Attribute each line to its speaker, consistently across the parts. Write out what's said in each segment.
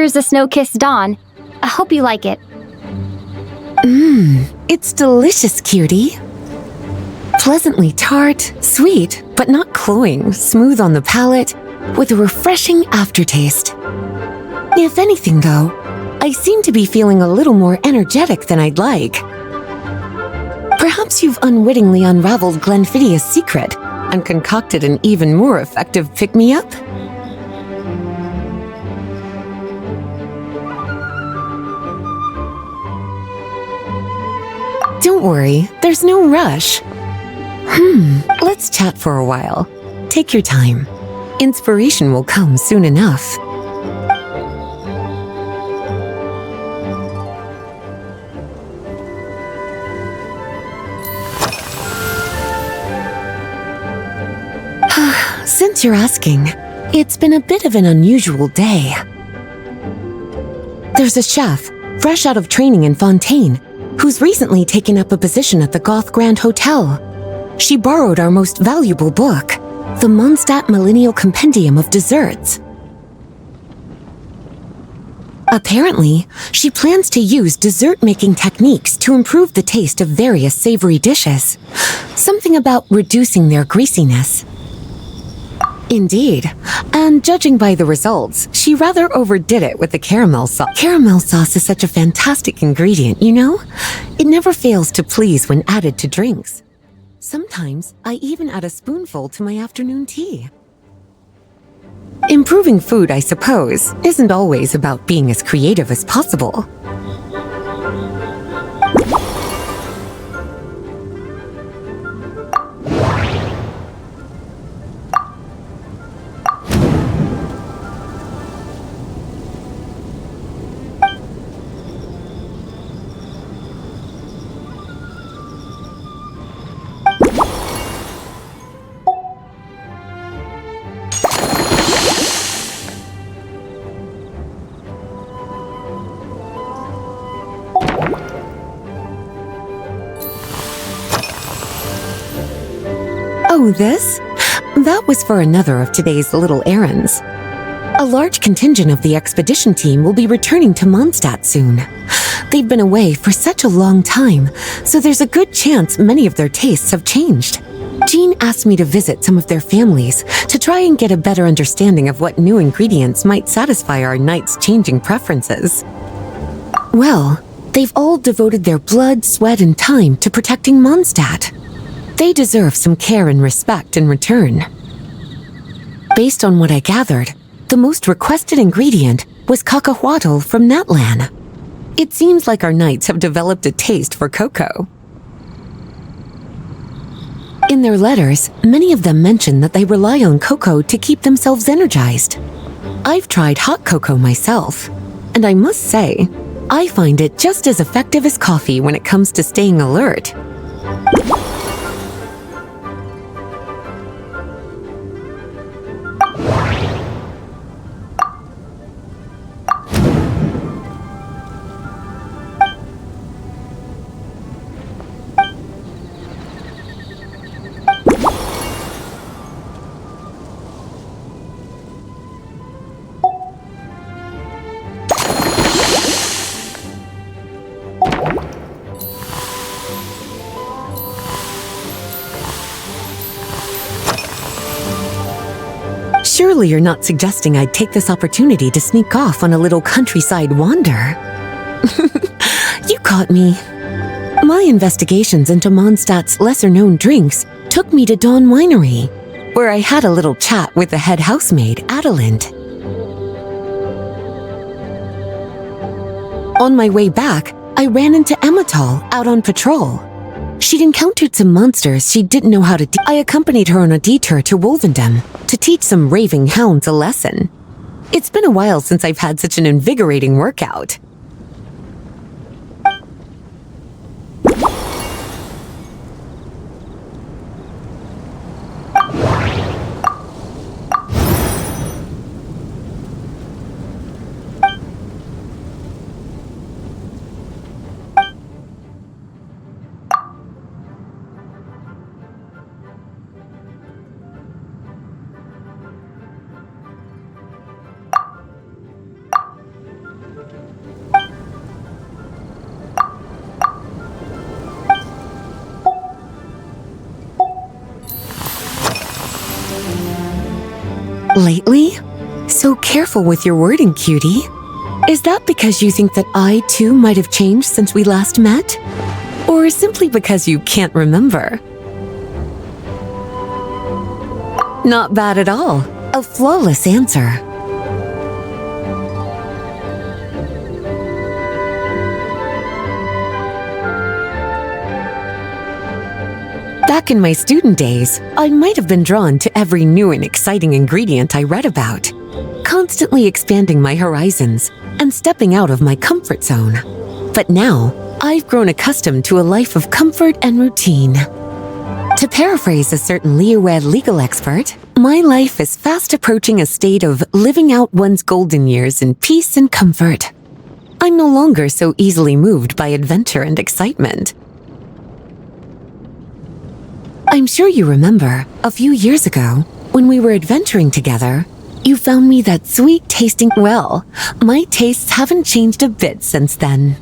Speaker 1: Here's a snow-kissed dawn. I hope you like it.
Speaker 2: It's delicious, cutie. Pleasantly tart, sweet, but not cloying, smooth on the palate, with a refreshing aftertaste. If anything, though, I seem to be feeling a little more energetic than I'd like. Perhaps you've unwittingly unraveled Glenfiddia's secret and concocted an even more effective pick-me-up? Don't worry, there's no rush. Let's chat for a while. Take your time. Inspiration will come soon enough. Since you're asking, it's been a bit of an unusual day. There's a chef, fresh out of training in Fontaine, who's recently taken up a position at the Goth Grand Hotel. She borrowed our most valuable book, the Mondstadt Millennial Compendium of Desserts. Apparently, she plans to use dessert-making techniques to improve the taste of various savory dishes. Something about reducing their greasiness. Indeed, and judging by the results, she rather overdid it with the caramel sauce. Caramel sauce is such a fantastic ingredient, you know? It never fails to please when added to drinks. Sometimes, I even add a spoonful to my afternoon tea. Improving food, I suppose, isn't always about being as creative as possible. Oh, this? That was for another of today's little errands. A large contingent of the expedition team will be returning to Mondstadt soon. They've been away for such a long time, so there's a good chance many of their tastes have changed. Jean asked me to visit some of their families to try and get a better understanding of what new ingredients might satisfy our knights' changing preferences. Well, they've all devoted their blood, sweat, and time to protecting Mondstadt. They deserve some care and respect in return. Based on what I gathered, the most requested ingredient was cacahuatl from Natlan. It seems like our knights have developed a taste for cocoa. In their letters, many of them mention that they rely on cocoa to keep themselves energized. I've tried hot cocoa myself, and I must say, I find it just as effective as coffee when it comes to staying alert. Surely you're not suggesting I'd take this opportunity to sneak off on a little countryside wander. You caught me. My investigations into Mondstadt's lesser-known drinks took me to Dawn Winery, where I had a little chat with the head housemaid, Adelinde. On my way back, I ran into Emilie out on patrol. She'd encountered some monsters she didn't know how to deal with. I accompanied her on a detour to Wolvendam to teach some raving hounds a lesson. It's been a while since I've had such an invigorating workout. Lately? So careful with your wording, cutie. Is that because you think that I, too, might have changed since we last met? Or simply because you can't remember? Not bad at all. A flawless answer. Back in my student days, I might have been drawn to every new and exciting ingredient I read about, constantly expanding my horizons and stepping out of my comfort zone. But now, I've grown accustomed to a life of comfort and routine. To paraphrase a certain Leo-ed legal expert, my life is fast approaching a state of living out one's golden years in peace and comfort. I'm no longer so easily moved by adventure and excitement. I'm sure you remember, a few years ago, when we were adventuring together, you found me that sweet-tasting. Well, my tastes haven't changed a bit since then.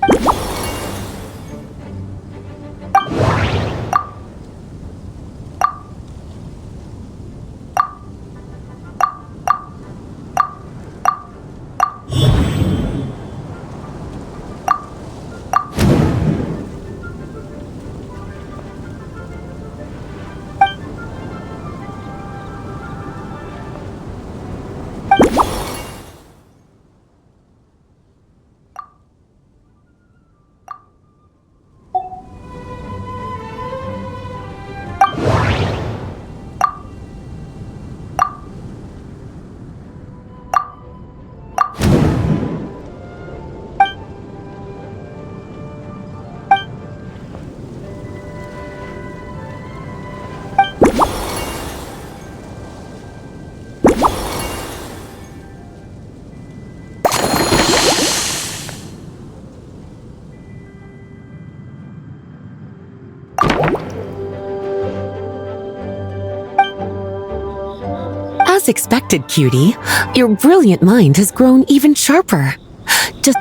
Speaker 2: As expected, cutie, your brilliant mind has grown even sharper. Just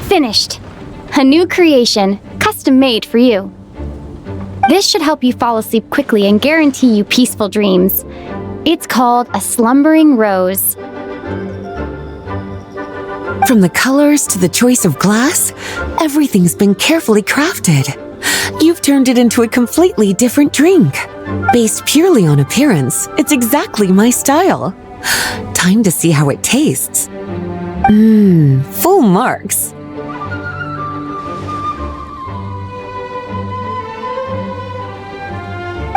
Speaker 1: Finished. A new creation, custom made for you. This should help you fall asleep quickly and guarantee you peaceful dreams. It's called a slumbering rose.
Speaker 2: from the colors to the choice of glass, everything's been carefully crafted. You've turned it into a completely different drink. Based purely on appearance, it's exactly my style. Time to see how it tastes. Full marks.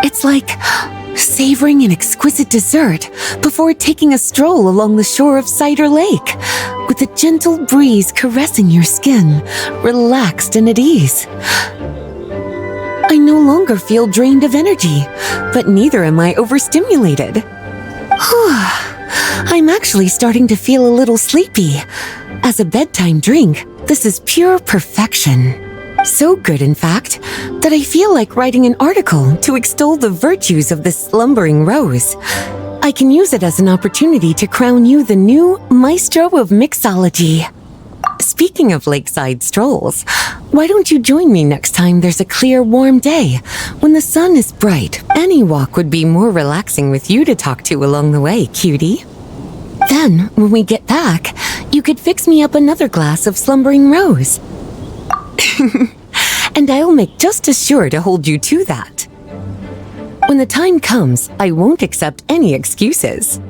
Speaker 2: It's like savoring an exquisite dessert before taking a stroll along the shore of Cider Lake, with a gentle breeze caressing your skin, relaxed and at ease. I no longer feel drained of energy, but neither am I overstimulated. I'm actually starting to feel a little sleepy. As a bedtime drink, this is pure perfection. So good, in fact, that I feel like writing an article to extol the virtues of the slumbering rose. I can use it as an opportunity to crown you the new maestro of mixology. Speaking of lakeside strolls, why don't you join me next time there's a clear, warm day when the sun is bright? Any walk would be more relaxing with you to talk to along the way, cutie. Then, when we get back, you could fix me up another glass of slumbering rose. And I'll make just as sure to hold you to that. When the time comes, I won't accept any excuses.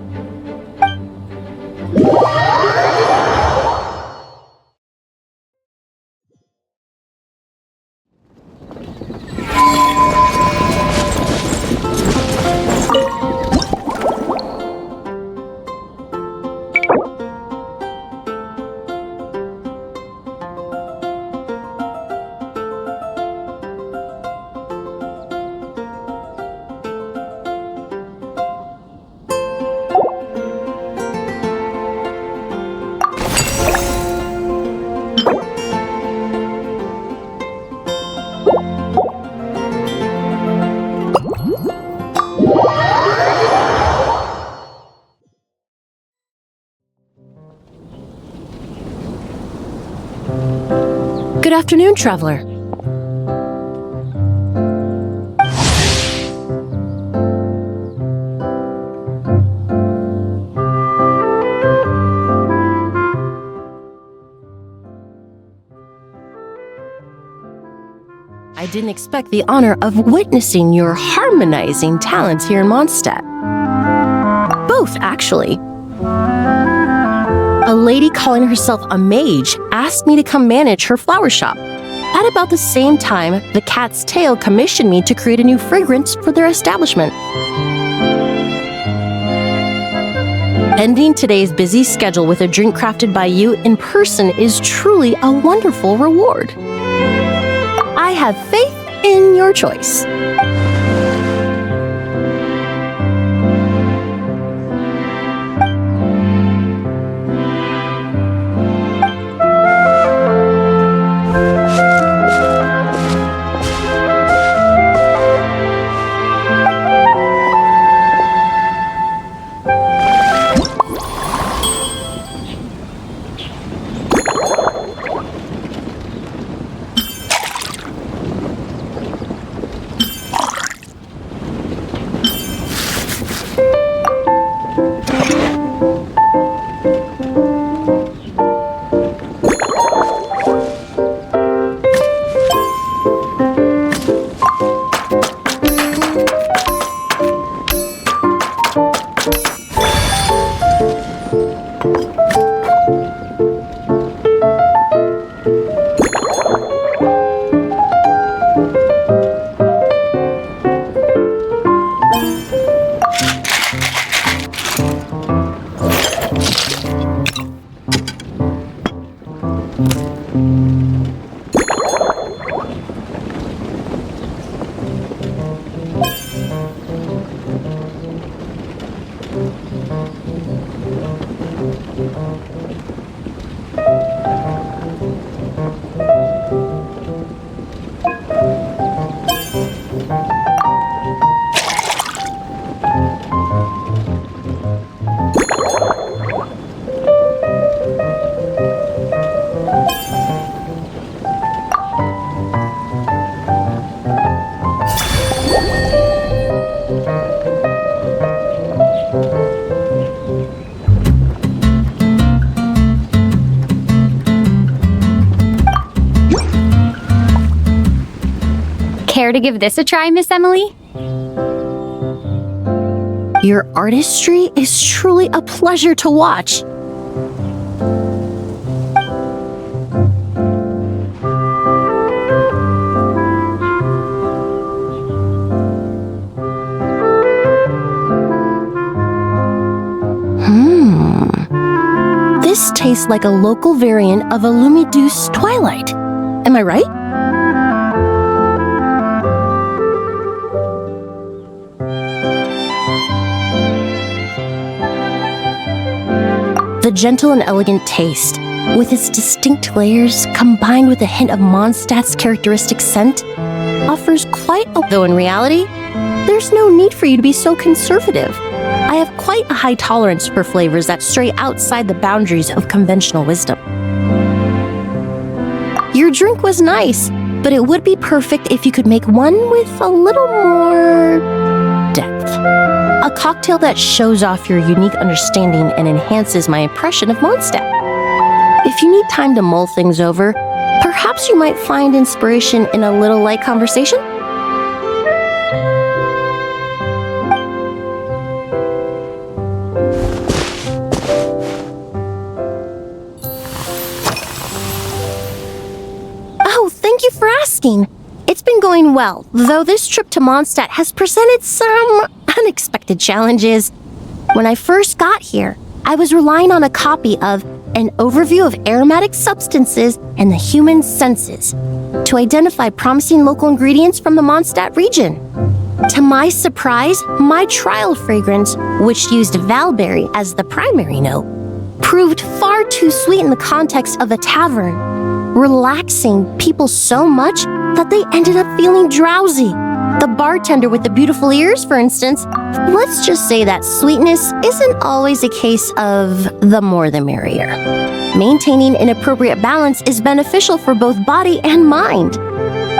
Speaker 3: Good afternoon, traveler. I didn't expect the honor of witnessing your harmonizing talents here in Mondstadt. Both, actually. A lady calling herself a mage asked me to come manage her flower shop. At about the same time, the Cat's Tail commissioned me to create a new fragrance for their establishment. Ending today's busy schedule with a drink crafted by you in person is truly a wonderful reward. I have faith in your choice.
Speaker 1: Care to give this a try, Miss Emilie?
Speaker 3: Your artistry is truly a pleasure to watch. This tastes like a local variant of a Lumideuse Twilight. Am I right? The gentle and elegant taste, with its distinct layers combined with a hint of Mondstadt's characteristic scent, offers quite a... Though in reality, there's no need for you to be so conservative. I have quite a high tolerance for flavors that stray outside the boundaries of conventional wisdom. Your drink was nice, but it would be perfect if you could make one with a little more depth. A cocktail that shows off your unique understanding and enhances my impression of Mondstadt. If you need time to mull things over, perhaps you might find inspiration in a little light conversation? Oh, thank you for asking. It's been going well, though this trip to Mondstadt has presented some unexpected challenges. When I first got here, I was relying on a copy of An Overview of Aromatic Substances and the Human Senses to identify promising local ingredients from the Mondstadt region. To my surprise, my trial fragrance, which used valberry as the primary note, proved far too sweet in the context of a tavern, relaxing people so much that they ended up feeling drowsy. The bartender with the beautiful ears, for instance, let's just say that sweetness isn't always a case of the more the merrier. Maintaining an appropriate balance is beneficial for both body and mind.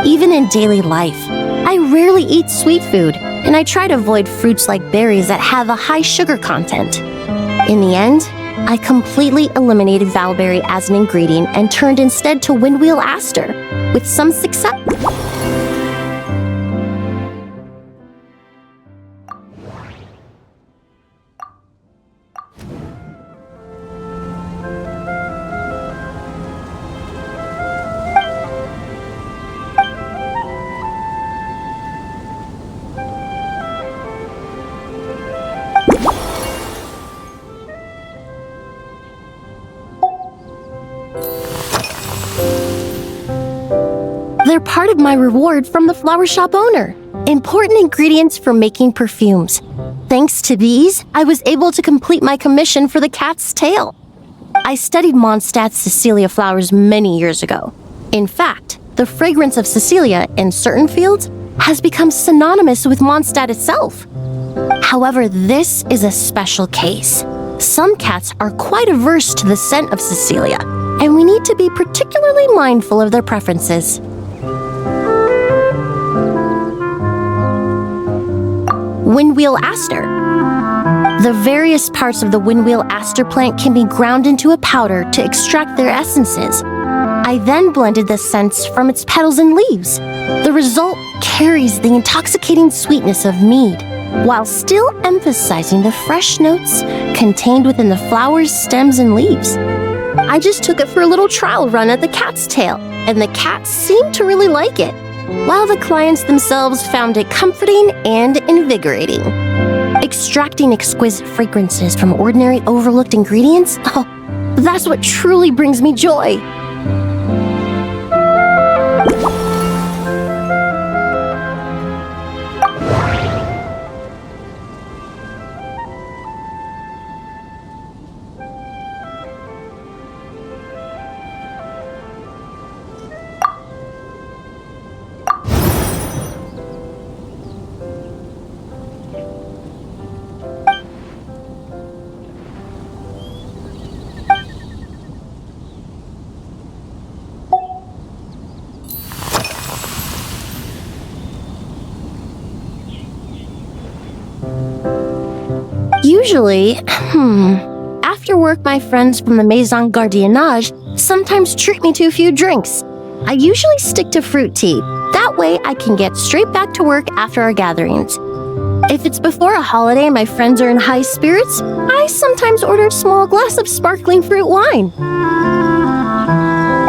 Speaker 3: Even in daily life, I rarely eat sweet food, and I try to avoid fruits like berries that have a high sugar content. In the end, I completely eliminated valberry as an ingredient and turned instead to windwheel aster, with some success. They're part of my reward from the flower shop owner. Important ingredients for making perfumes. Thanks to these, I was able to complete my commission for the cat's tail. I studied Mondstadt's Cecilia flowers many years ago. In fact, the fragrance of Cecilia in certain fields has become synonymous with Mondstadt itself. However, this is a special case. Some cats are quite averse to the scent of Cecilia, and we need to be particularly mindful of their preferences. Windwheel aster. The various parts of the windwheel aster plant can be ground into a powder to extract their essences. I then blended the scents from its petals and leaves. The result carries the intoxicating sweetness of mead, while still emphasizing the fresh notes contained within the flower's stems and leaves. I just took it for a little trial run at the cat's tail, and the cats seemed to really like it, while the clients themselves found it comforting and invigorating. Extracting exquisite fragrances from ordinary overlooked ingredients? Oh, that's what truly brings me joy. Usually, after work, my friends from the Maison Gardiennage sometimes treat me to a few drinks. I usually stick to fruit tea. That way I can get straight back to work after our gatherings. If it's before a holiday and my friends are in high spirits, I sometimes order a small glass of sparkling fruit wine.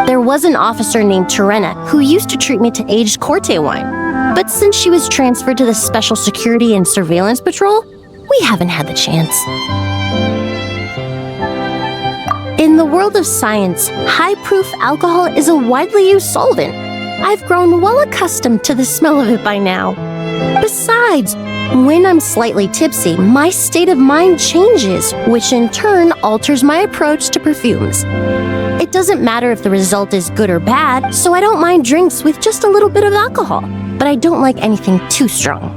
Speaker 3: There was an officer named Clorinde who used to treat me to aged Corte wine, but since she was transferred to the Special Security and Surveillance Patrol, we haven't had the chance. In the world of science, high-proof alcohol is a widely used solvent. I've grown well accustomed to the smell of it by now. Besides, when I'm slightly tipsy, my state of mind changes, which in turn alters my approach to perfumes. It doesn't matter if the result is good or bad, so I don't mind drinks with just a little bit of alcohol. But I don't like anything too strong.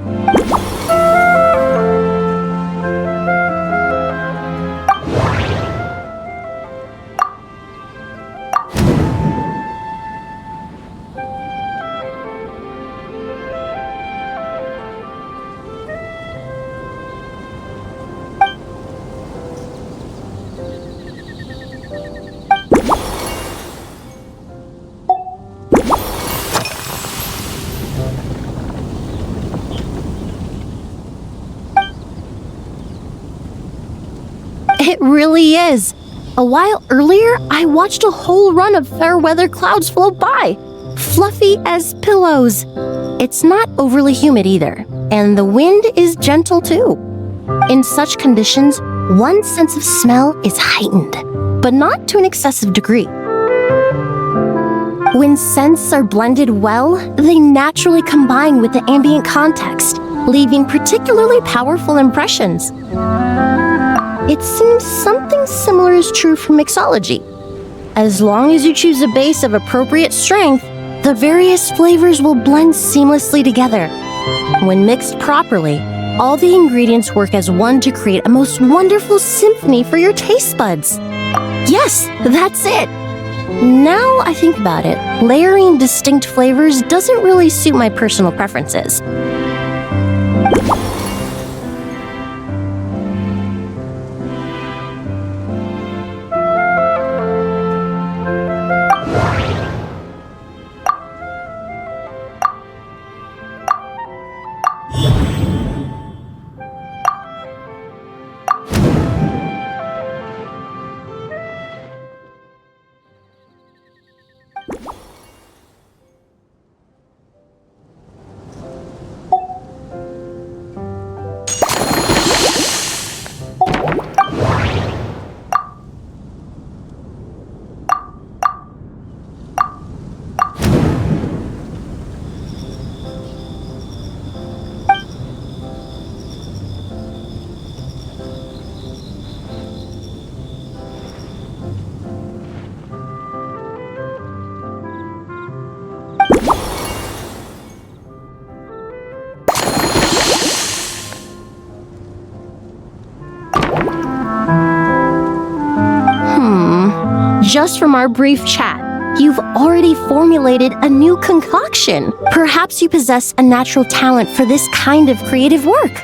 Speaker 3: It really is. A while earlier, I watched a whole run of fair weather clouds float by, fluffy as pillows. It's not overly humid either, and the wind is gentle too. In such conditions, one's sense of smell is heightened, but not to an excessive degree. When scents are blended well, they naturally combine with the ambient context, leaving particularly powerful impressions. It seems something similar is true for mixology. As long as you choose a base of appropriate strength, the various flavors will blend seamlessly together. When mixed properly, all the ingredients work as one to create a most wonderful symphony for your taste buds. Yes, that's it! Now I think about it, layering distinct flavors doesn't really suit my personal preferences. Just from our brief chat, you've already formulated a new concoction. Perhaps you possess a natural talent for this kind of creative work.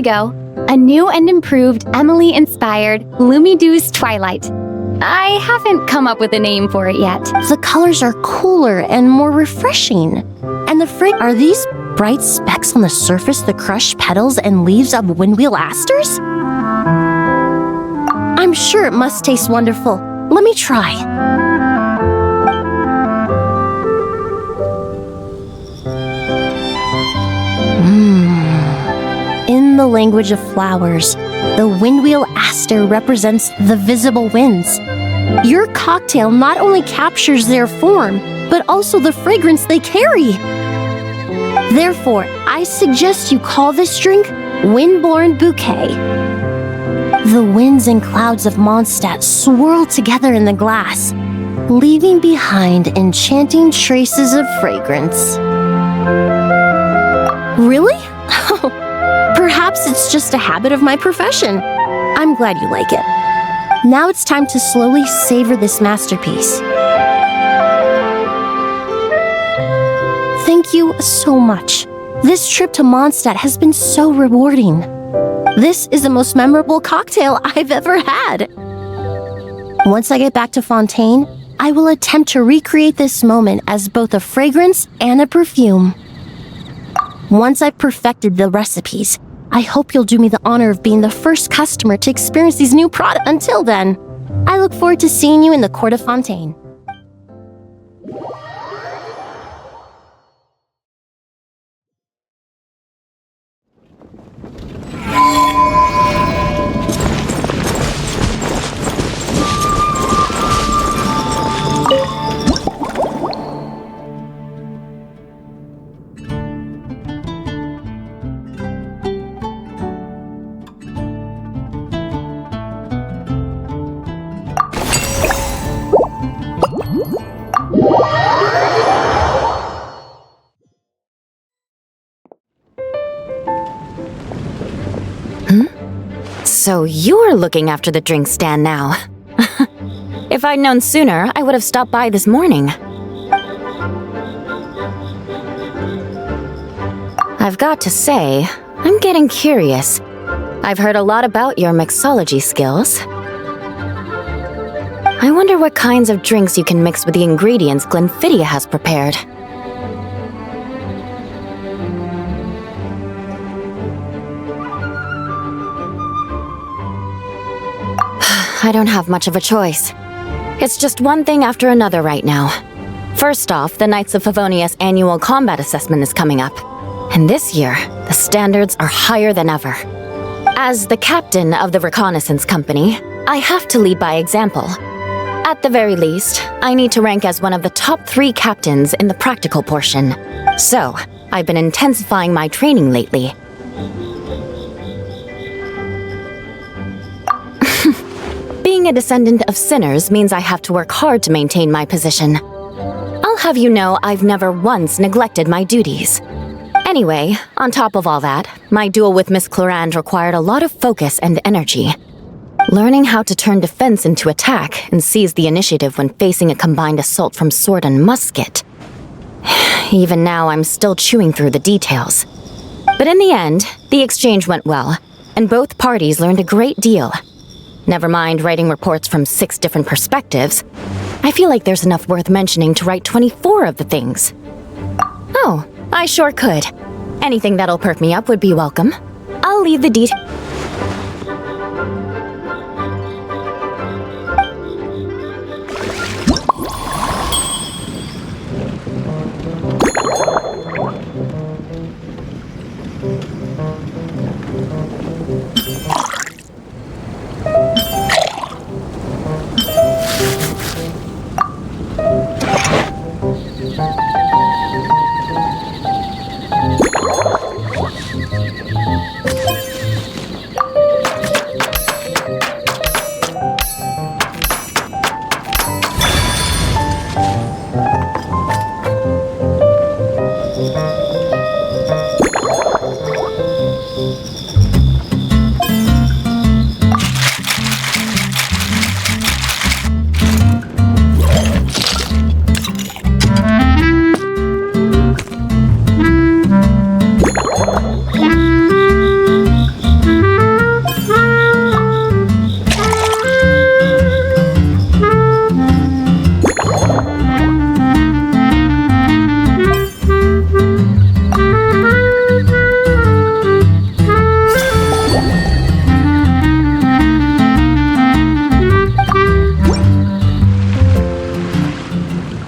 Speaker 1: ago, a new and improved Emilie-inspired Lumidouce Twilight. I haven't come up with a name for it yet.
Speaker 3: The colors are cooler and more refreshing. And are these bright specks on the surface the crushed petals and leaves of windwheel asters? I'm sure it must taste wonderful. Let me try. In the language of flowers, the windwheel aster represents the visible winds. Your cocktail not only captures their form, but also the fragrance they carry. Therefore, I suggest you call this drink Windborne Bouquet. The winds and clouds of Mondstadt swirl together in the glass, leaving behind enchanting traces of fragrance. Really? Perhaps it's just a habit of my profession. I'm glad you like it. Now it's time to slowly savor this masterpiece. Thank you so much. This trip to Mondstadt has been so rewarding. This is the most memorable cocktail I've ever had. Once I get back to Fontaine, I will attempt to recreate this moment as both a fragrance and a perfume. Once I've perfected the recipes, I hope you'll do me the honor of being the first customer to experience these new products. Until then, I look forward to seeing you in the Court of Fontaine.
Speaker 4: So you're looking after the drink stand now. If I'd known sooner, I would have stopped by this morning. I've got to say, I'm getting curious. I've heard a lot about your mixology skills. I wonder what kinds of drinks you can mix with the ingredients Glenfiddich has prepared. I don't have much of a choice. It's just one thing after another right now. First off, the Knights of Favonius annual combat assessment is coming up. And this year, the standards are higher than ever. As the captain of the reconnaissance company, I have to lead by example. At the very least, I need to rank as one of the top 3 captains in the practical portion. So, I've been intensifying my training lately. Being a descendant of sinners means I have to work hard to maintain my position. I'll have you know I've never once neglected my duties. Anyway, on top of all that, my duel with Miss Clorinde required a lot of focus and energy. Learning how to turn defense into attack and seize the initiative when facing a combined assault from sword and musket. Even now, I'm still chewing through the details. But in the end, the exchange went well, and both parties learned a great deal. Never mind writing reports from 6 different perspectives, I feel like there's enough worth mentioning to write 24 of the things. Oh, I sure could. Anything that'll perk me up would be welcome. I'll leave the details.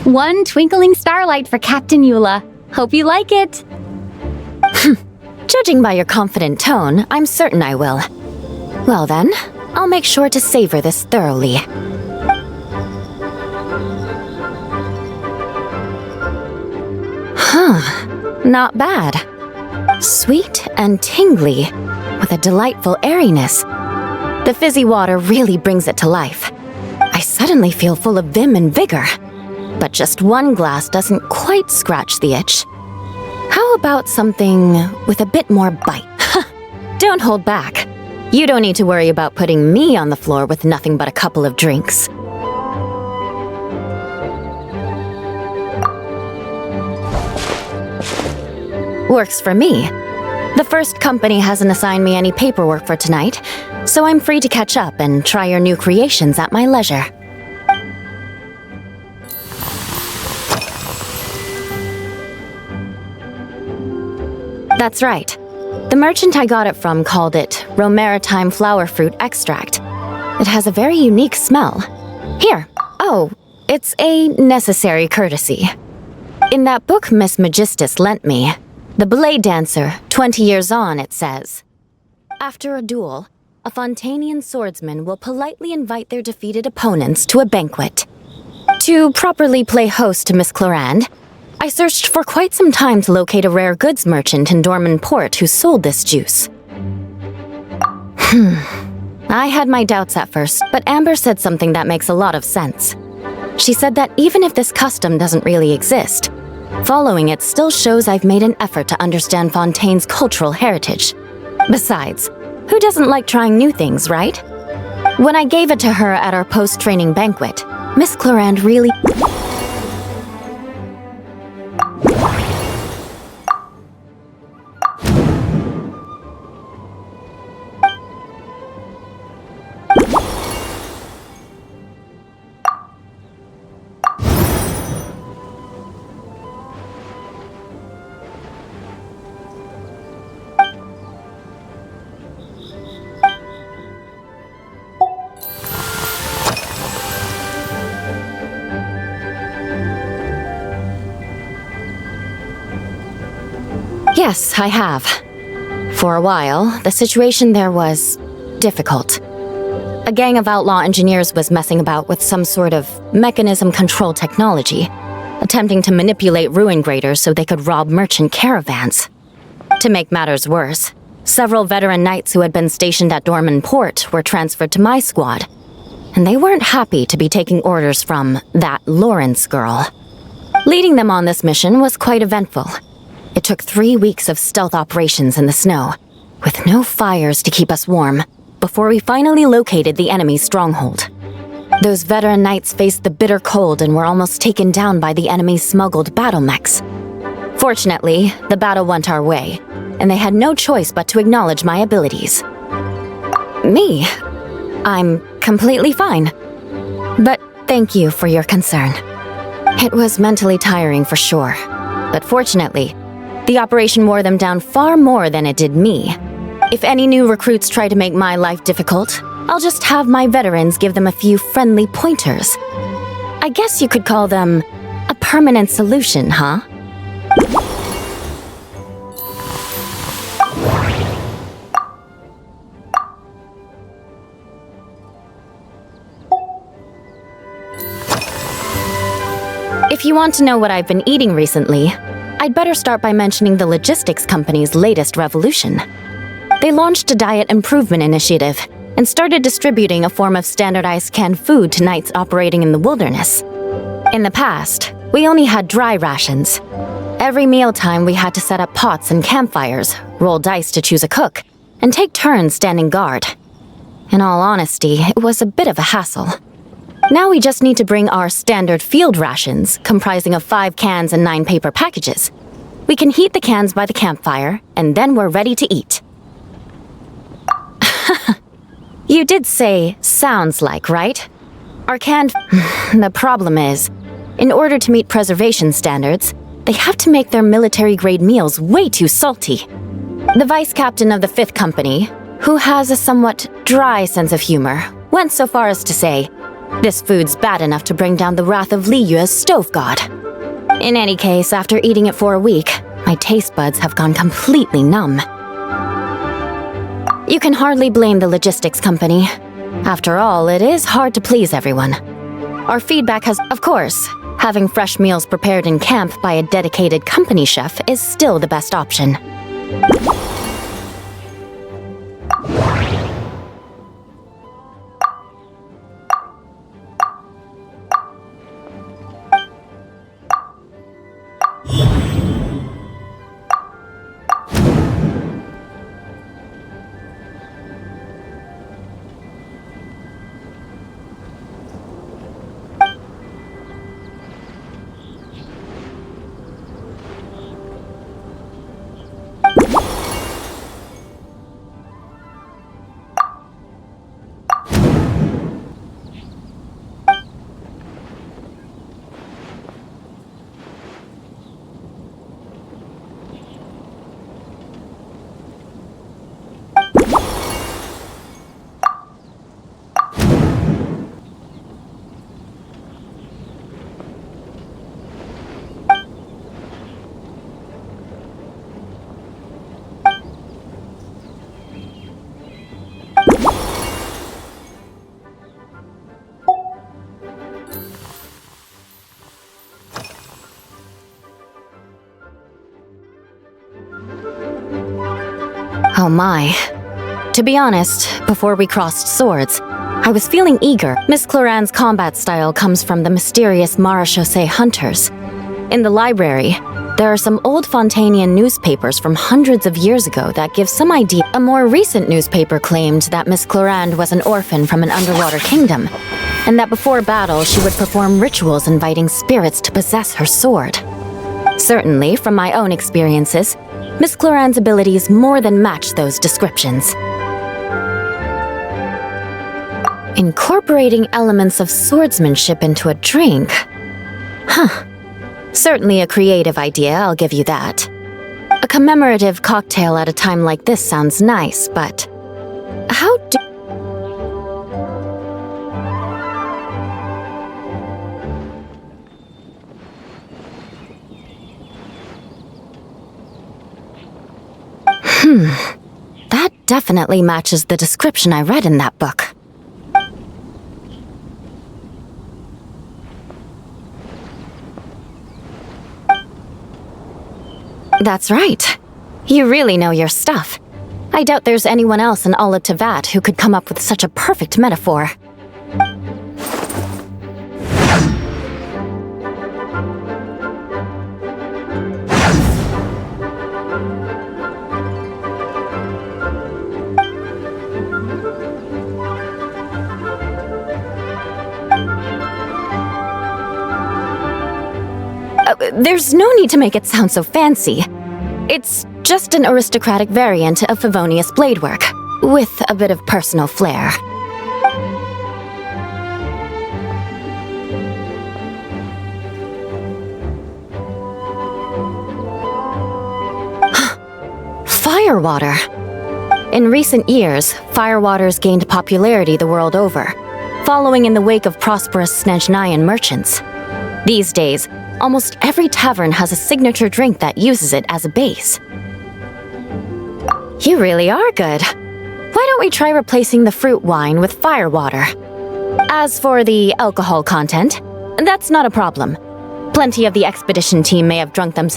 Speaker 1: One twinkling starlight for Captain Eula. Hope you like it.
Speaker 4: Judging by your confident tone, I'm certain I will. Well then, I'll make sure to savor this thoroughly. Not bad. Sweet and tingly, with a delightful airiness. The fizzy water really brings it to life. I suddenly feel full of vim and vigor. But just one glass doesn't quite scratch the itch. How about something with a bit more bite? Don't hold back. You don't need to worry about putting me on the floor with nothing but a couple of drinks. Works for me. The first company hasn't assigned me any paperwork for tonight, so I'm free to catch up and try your new creations at my leisure. That's right. The merchant I got it from called it Romaritime Flower Fruit Extract. It has a very unique smell. Here. Oh, it's a necessary courtesy. In that book Miss Magistus lent me, The Blade Dancer, 20 Years On, it says, after a duel, a Fontanian swordsman will politely invite their defeated opponents to a banquet. To properly play host to Miss Clorinde, I searched for quite some time to locate a rare goods merchant in Dorman Port who sold this juice. I had my doubts at first, but Amber said something that makes a lot of sense. She said that even if this custom doesn't really exist, following it still shows I've made an effort to understand Fontaine's cultural heritage. Besides, who doesn't like trying new things, right? When I gave it to her at our post-training banquet, Miss Clorinde really... Yes, I have. For a while, the situation there was difficult. A gang of outlaw engineers was messing about with some sort of mechanism control technology, attempting to manipulate ruin graders so they could rob merchant caravans. To make matters worse, several veteran knights who had been stationed at Dorman Port were transferred to my squad, and they weren't happy to be taking orders from that Lawrence girl. Leading them on this mission was quite eventful. It took 3 weeks of stealth operations in the snow, with no fires to keep us warm, before we finally located the enemy's stronghold. Those veteran knights faced the bitter cold and were almost taken down by the enemy's smuggled battle mechs. Fortunately, the battle went our way, and they had no choice but to acknowledge my abilities. Me? I'm completely fine. But thank you for your concern. It was mentally tiring for sure, but fortunately, the operation wore them down far more than it did me. If any new recruits try to make my life difficult, I'll just have my veterans give them a few friendly pointers. I guess you could call them a permanent solution, huh? If you want to know what I've been eating recently, I'd better start by mentioning the logistics company's latest revolution. They launched a diet improvement initiative and started distributing a form of standardized canned food to knights operating in the wilderness. In the past, we only had dry rations. Every mealtime we had to set up pots and campfires, roll dice to choose a cook, and take turns standing guard. In all honesty, it was a bit of a hassle. Now we just need to bring our standard field rations, comprising of 5 cans and 9 paper packages. We can heat the cans by the campfire, and then we're ready to eat. You did say, sounds like, right? Our canned... The problem is, in order to meet preservation standards, they have to make their military-grade meals way too salty. The vice captain of the 5th Company, who has a somewhat dry sense of humor, went so far as to say, This food's bad enough to bring down the wrath of Liyue's stove god. In any case, after eating it for a week, my taste buds have gone completely numb. You can hardly blame the logistics company. After all, it is hard to please everyone. Our feedback has, of course, having fresh meals prepared in camp by a dedicated company chef is still the best option. Oh my. To be honest, before we crossed swords, I was feeling eager. Miss Clorinde's combat style comes from the mysterious Marechaussee hunters. In the library, there are some old Fontanian newspapers from hundreds of years ago that give some idea. A more recent newspaper claimed that Miss Clorinde was an orphan from an underwater kingdom, and that before battle she would perform rituals inviting spirits to possess her sword. Certainly, from my own experiences, Miss Clorinde's abilities more than match those descriptions. Incorporating elements of swordsmanship into a drink? Huh. Certainly a creative idea, I'll give you that. A commemorative cocktail at a time like this sounds nice, but how do... That definitely matches the description I read in that book. That's right. You really know your stuff. I doubt there's anyone else in all of Tevat who could come up with such a perfect metaphor. There's no need to make it sound so fancy. It's just an aristocratic variant of Favonius bladework, with a bit of personal flair. Firewater. In recent years, firewaters gained popularity the world over, following in the wake of prosperous Snezhnayan merchants. These days, almost every tavern has a signature drink that uses it as a base. You really are good. Why don't we try replacing the fruit wine with firewater? As for the alcohol content, that's not a problem. Plenty of the expedition team may have drunk them.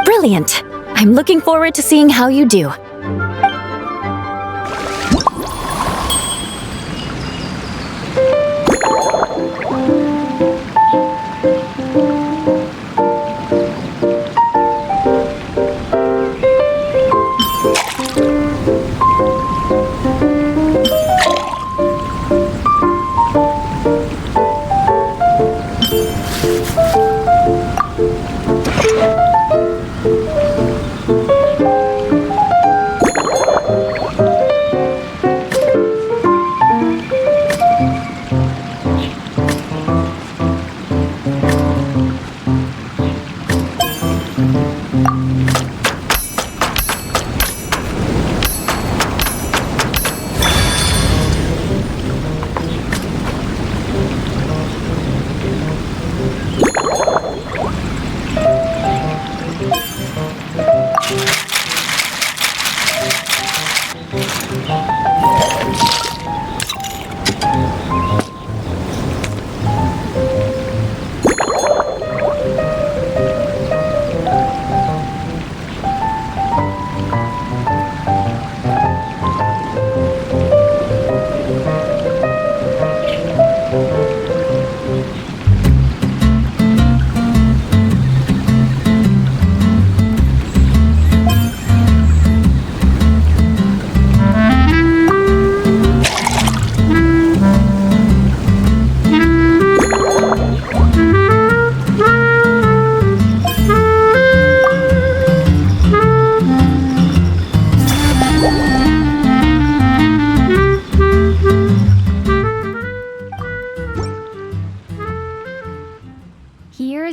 Speaker 4: Brilliant! I'm looking forward to seeing how you do.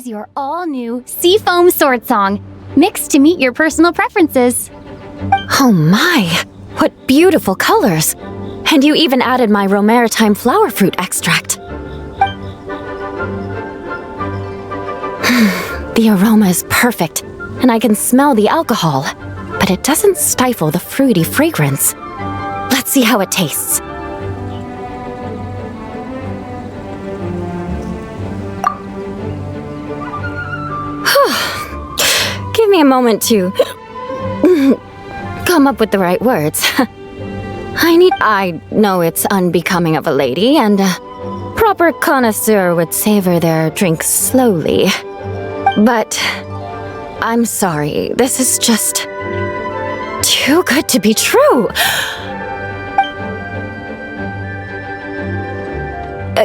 Speaker 1: your all-new Seafoam Sword Song, mixed to meet your personal preferences.
Speaker 4: Oh my, what beautiful colors! And you even added my romaritime flower fruit extract. The aroma is perfect, and I can smell the alcohol, but it doesn't stifle the fruity fragrance. Let's see how it tastes. Give me a moment to come up with the right words. I know it's unbecoming of a lady, and a proper connoisseur would savor their drink slowly. But I'm sorry, this is just too good to be true.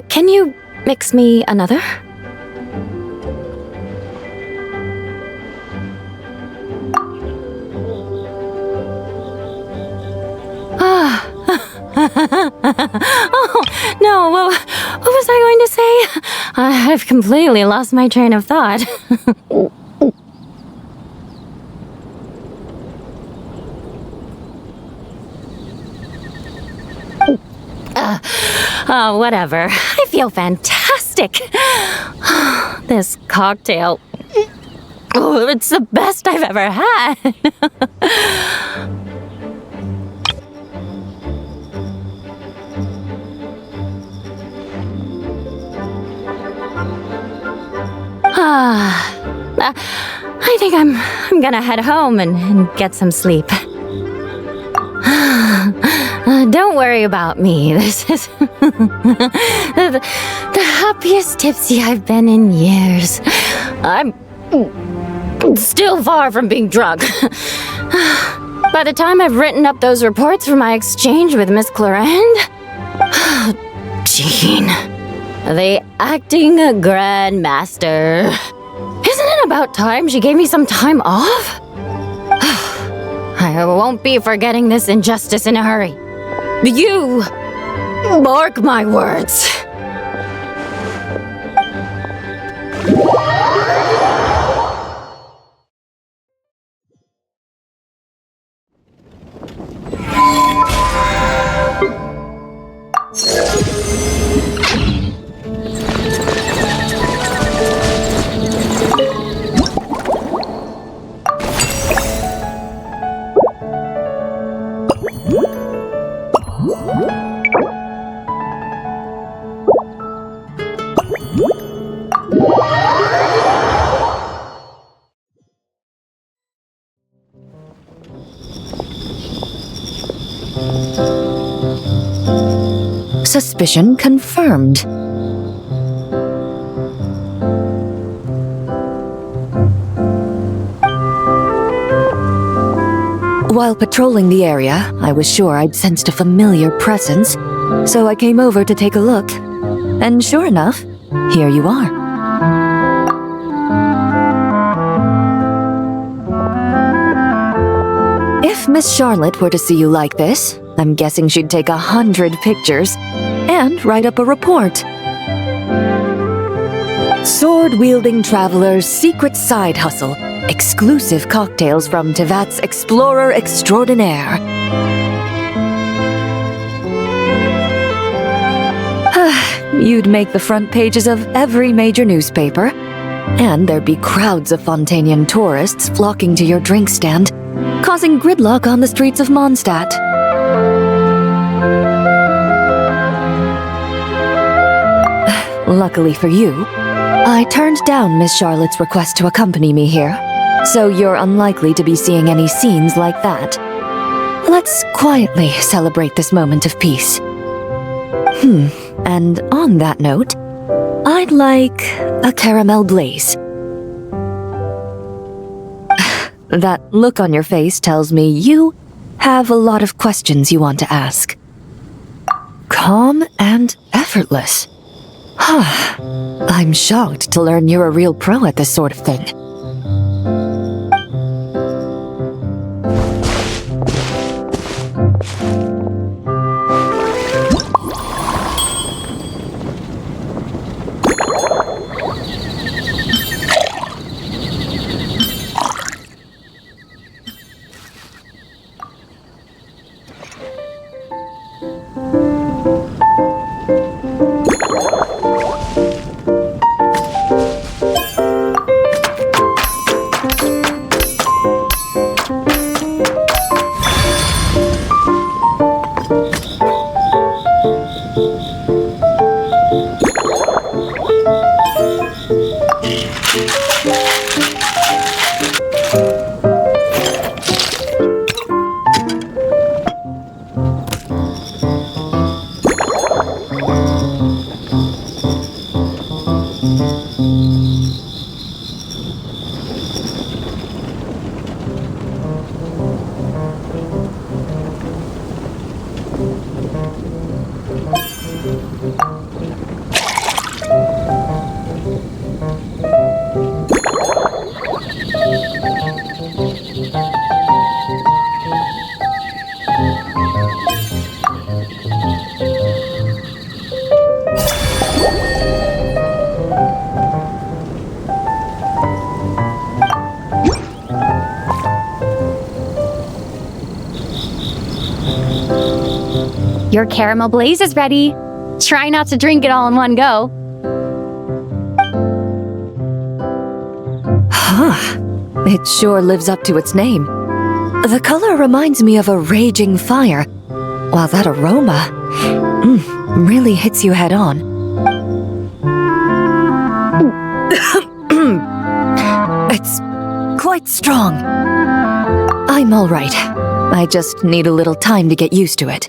Speaker 4: Can you mix me another? Oh, no, what was I going to say? I've completely lost my train of thought. Whatever. I feel fantastic. This cocktail. Oh, it's the best I've ever had. I think I'm gonna head home and get some sleep. Don't worry about me. This is the happiest tipsy I've been in years. I'm still far from being drunk. By the time I've written up those reports for my exchange with Miss Clorinde, Jean, the acting grandmaster. Isn't it about time she gave me some time off? I won't be forgetting this injustice in a hurry. You mark my words.
Speaker 5: Suspicion confirmed. While patrolling the area, I was sure I'd sensed a familiar presence, so I came over to take a look. And sure enough, here you are. If Miss Charlotte were to see you like this, I'm guessing she'd take 100 pictures and write up a report. Sword-wielding traveler's secret side hustle. Exclusive cocktails from Tevat's Explorer Extraordinaire. You'd make the front pages of every major newspaper, and there'd be crowds of Fontanian tourists flocking to your drink stand, causing gridlock on the streets of Mondstadt. Luckily for you, I turned down Miss Charlotte's request to accompany me here, so you're unlikely to be seeing any scenes like that. Let's quietly celebrate this moment of peace. And on that note, I'd like a caramel glaze. That look on your face tells me you have a lot of questions you want to ask. Calm and effortless. I'm shocked to learn you're a real pro at this sort of thing.
Speaker 1: Your caramel blaze is ready. Try not to drink it all in one go.
Speaker 5: Huh. It sure lives up to its name. The color reminds me of a raging fire, while that aroma really hits you head on. It's quite strong. I'm all right. I just need a little time to get used to it.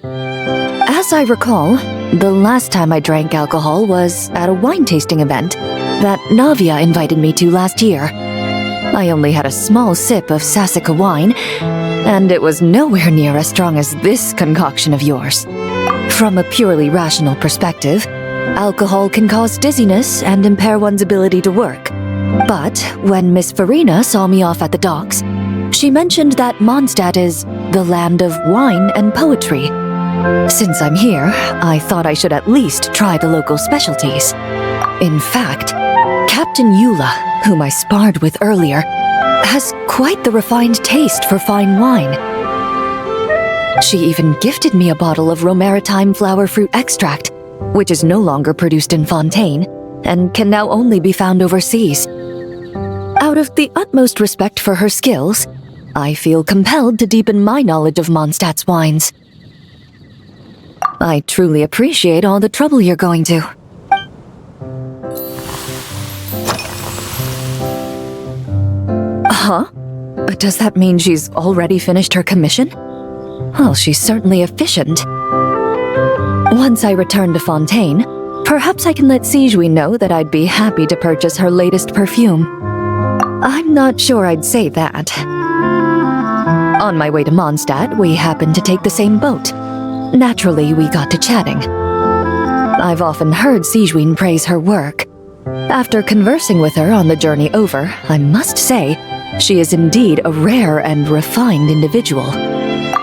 Speaker 5: As I recall, the last time I drank alcohol was at a wine tasting event that Navia invited me to last year. I only had a small sip of Sassica wine, and it was nowhere near as strong as this concoction of yours. From a purely rational perspective, alcohol can cause dizziness and impair one's ability to work. But when Miss Farina saw me off at the docks, she mentioned that Mondstadt is the land of wine and poetry. Since I'm here, I thought I should at least try the local specialties. In fact, Captain Eula, whom I sparred with earlier, has quite the refined taste for fine wine. She even gifted me a bottle of Romaritime flower fruit extract, which is no longer produced in Fontaine and can now only be found overseas. Out of the utmost respect for her skills, I feel compelled to deepen my knowledge of Mondstadt's wines. I truly appreciate all the trouble you're going to. Huh? Does that mean she's already finished her commission? Well, she's certainly efficient. Once I return to Fontaine, perhaps I can let Sigewinne know that I'd be happy to purchase her latest perfume. I'm not sure I'd say that. On my way to Mondstadt, we happened to take the same boat. Naturally, we got to chatting. I've often heard Sigewinne praise her work. After conversing with her on the journey over, I must say, she is indeed a rare and refined individual.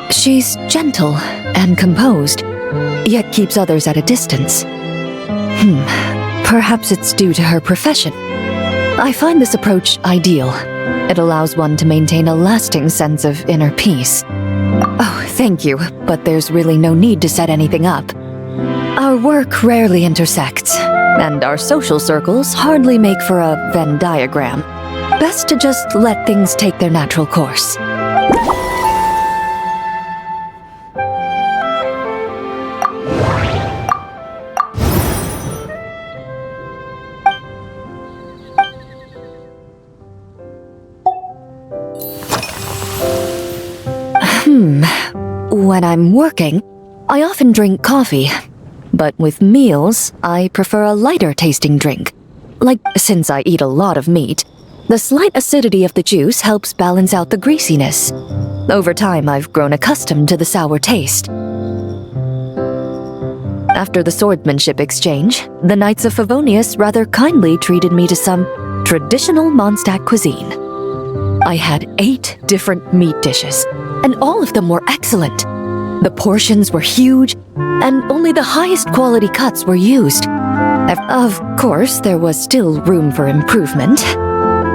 Speaker 5: She's gentle and composed, yet keeps others at a distance. Perhaps it's due to her profession. I find this approach ideal. It allows one to maintain a lasting sense of inner peace. Oh, thank you, but there's really no need to set anything up. Our work rarely intersects, and our social circles hardly make for a Venn diagram. Best to just let things take their natural course. When I'm working, I often drink coffee. But with meals, I prefer a lighter tasting drink. Like, since I eat a lot of meat, the slight acidity of the juice helps balance out the greasiness. Over time, I've grown accustomed to the sour taste. After the swordsmanship exchange, the Knights of Favonius rather kindly treated me to some traditional Mondstadt cuisine. I had 8 different meat dishes, and all of them were excellent. The portions were huge, and only the highest quality cuts were used. Of course, there was still room for improvement.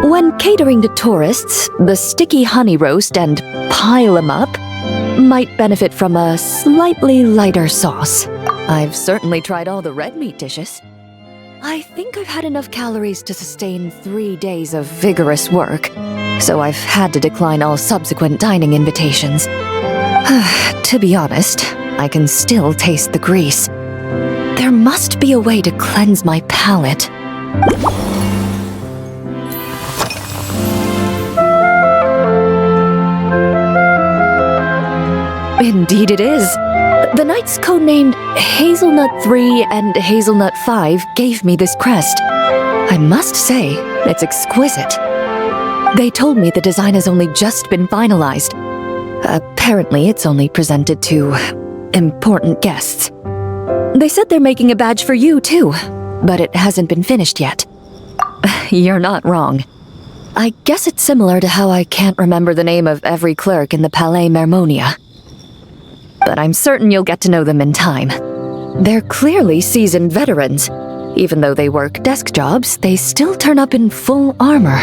Speaker 5: When catering to tourists, the sticky honey roast and pile 'em up might benefit from a slightly lighter sauce. I've certainly tried all the red meat dishes. I think I've had enough calories to sustain 3 days of vigorous work, so I've had to decline all subsequent dining invitations. To be honest, I can still taste the grease. There must be a way to cleanse my palate. Indeed it is. The knights codenamed Hazelnut 3 and Hazelnut 5 gave me this crest. I must say, it's exquisite. They told me the design has only just been finalized. Apparently, it's only presented to important guests. They said they're making a badge for you, too, but it hasn't been finished yet. You're not wrong. I guess it's similar to how I can't remember the name of every clerk in the Palais Mermonia. But I'm certain you'll get to know them in time. They're clearly seasoned veterans. Even though they work desk jobs, they still turn up in full armor.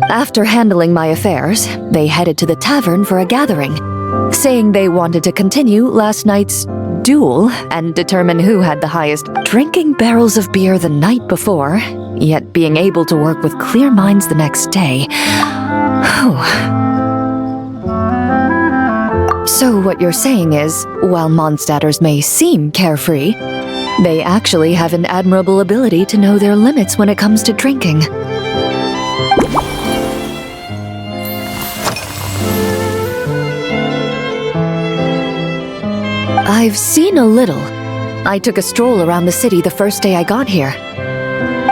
Speaker 5: After handling my affairs, they headed to the tavern for a gathering, saying they wanted to continue last night's duel and determine who had the highest drinking barrels of beer the night before, yet being able to work with clear minds the next day. So what you're saying is, while Mondstadters may seem carefree, they actually have an admirable ability to know their limits when it comes to drinking. I've seen a little. I took a stroll around the city the first day I got here.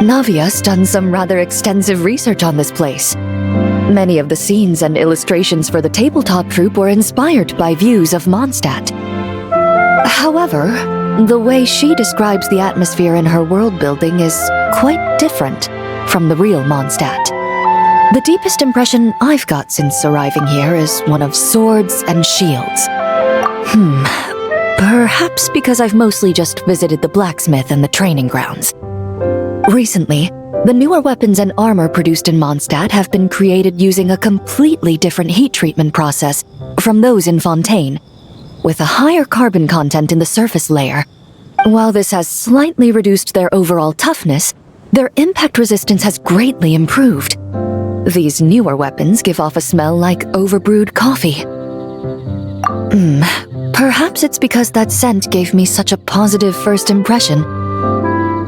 Speaker 5: Navia's done some rather extensive research on this place. Many of the scenes and illustrations for the tabletop troupe were inspired by views of Mondstadt. However, the way she describes the atmosphere in her world building is quite different from the real Mondstadt. The deepest impression I've got since arriving here is one of swords and shields. Perhaps because I've mostly just visited the blacksmith and the training grounds. Recently, the newer weapons and armor produced in Mondstadt have been created using a completely different heat treatment process from those in Fontaine, with a higher carbon content in the surface layer. While this has slightly reduced their overall toughness, their impact resistance has greatly improved. These newer weapons give off a smell like overbrewed coffee. Perhaps it's because that scent gave me such a positive first impression.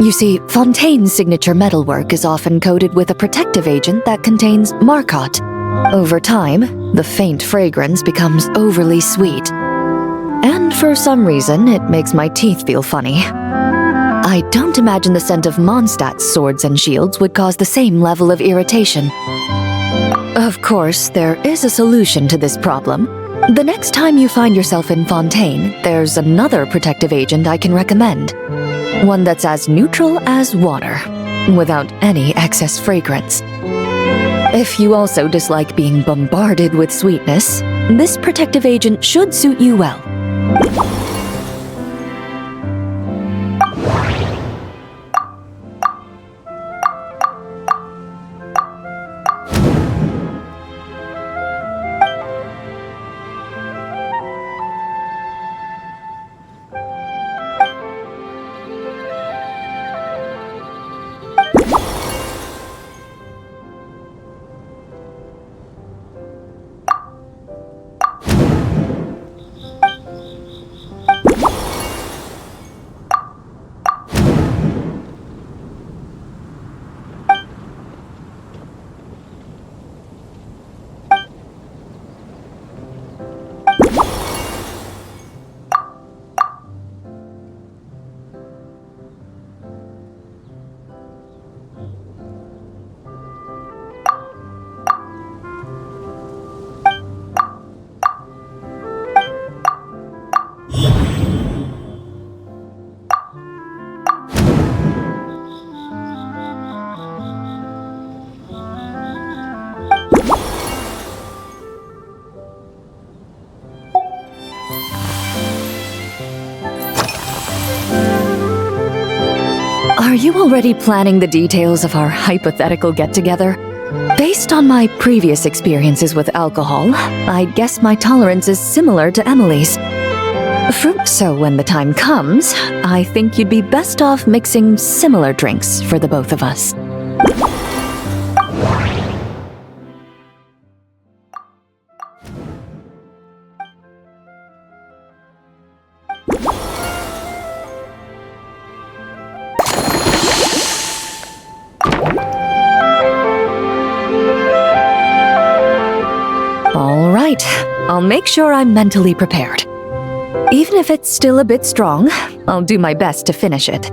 Speaker 5: You see, Fontaine's signature metalwork is often coated with a protective agent that contains Marcotte. Over time, the faint fragrance becomes overly sweet. And for some reason, it makes my teeth feel funny. I don't imagine the scent of Mondstadt's swords and shields would cause the same level of irritation. Of course, there is a solution to this problem. The next time you find yourself in Fontaine, there's another protective agent I can recommend. One that's as neutral as water, without any excess fragrance. If you also dislike being bombarded with sweetness, this protective agent should suit you well. Are you already planning the details of our hypothetical get-together? Based on my previous experiences with alcohol, I guess my tolerance is similar to Emilie's. So when the time comes, I think you'd be best off mixing similar drinks for the both of us. All right, I'll make sure I'm mentally prepared. Even if it's still a bit strong, I'll do my best to finish it.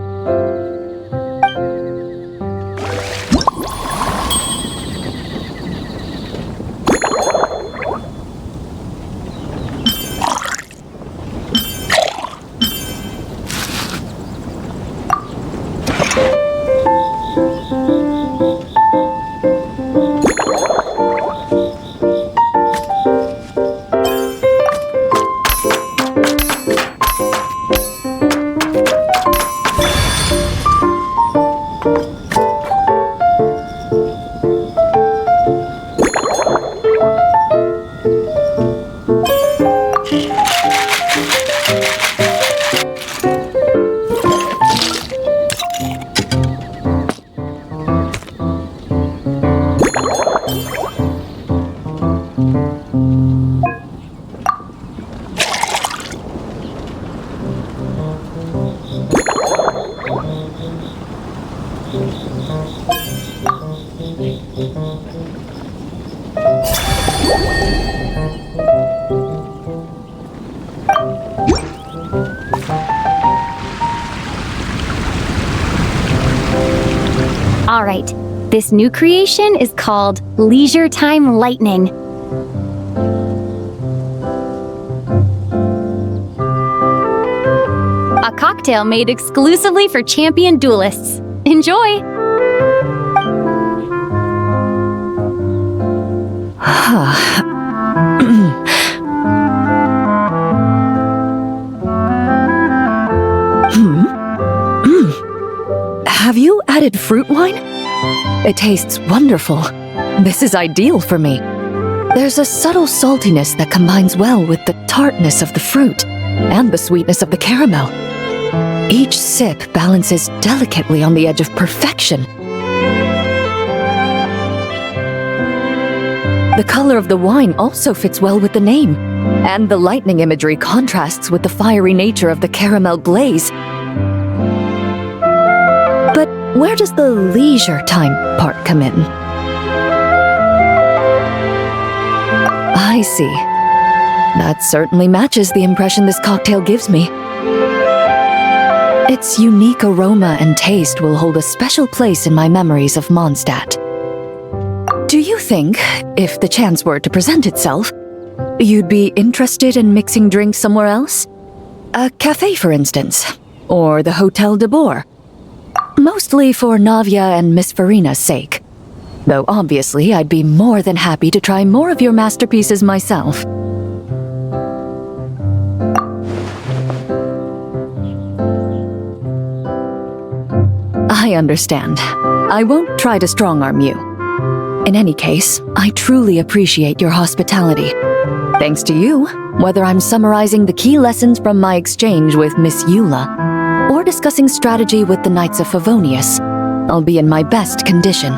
Speaker 1: All right, this new creation is called Leisure Time Lightning. A cocktail made exclusively for champion duelists. Enjoy!
Speaker 5: Have you added fruit wine? It tastes wonderful. This is ideal for me. There's a subtle saltiness that combines well with the tartness of the fruit and the sweetness of the caramel. Each sip balances delicately on the edge of perfection. The color of the wine also fits well with the name, and the lightning imagery contrasts with the fiery nature of the caramel glaze. But where does the leisure time part come in? I see. That certainly matches the impression this cocktail gives me. Its unique aroma and taste will hold a special place in my memories of Mondstadt. Do you think, if the chance were to present itself, you'd be interested in mixing drinks somewhere else? A cafe, for instance, or the Hotel de Boer? Mostly for Navia and Miss Farina's sake. Though obviously I'd be more than happy to try more of your masterpieces myself. I understand. I won't try to strong-arm you. In any case, I truly appreciate your hospitality. Thanks to you, whether I'm summarizing the key lessons from my exchange with Miss Eula, or discussing strategy with the Knights of Favonius, I'll be in my best condition.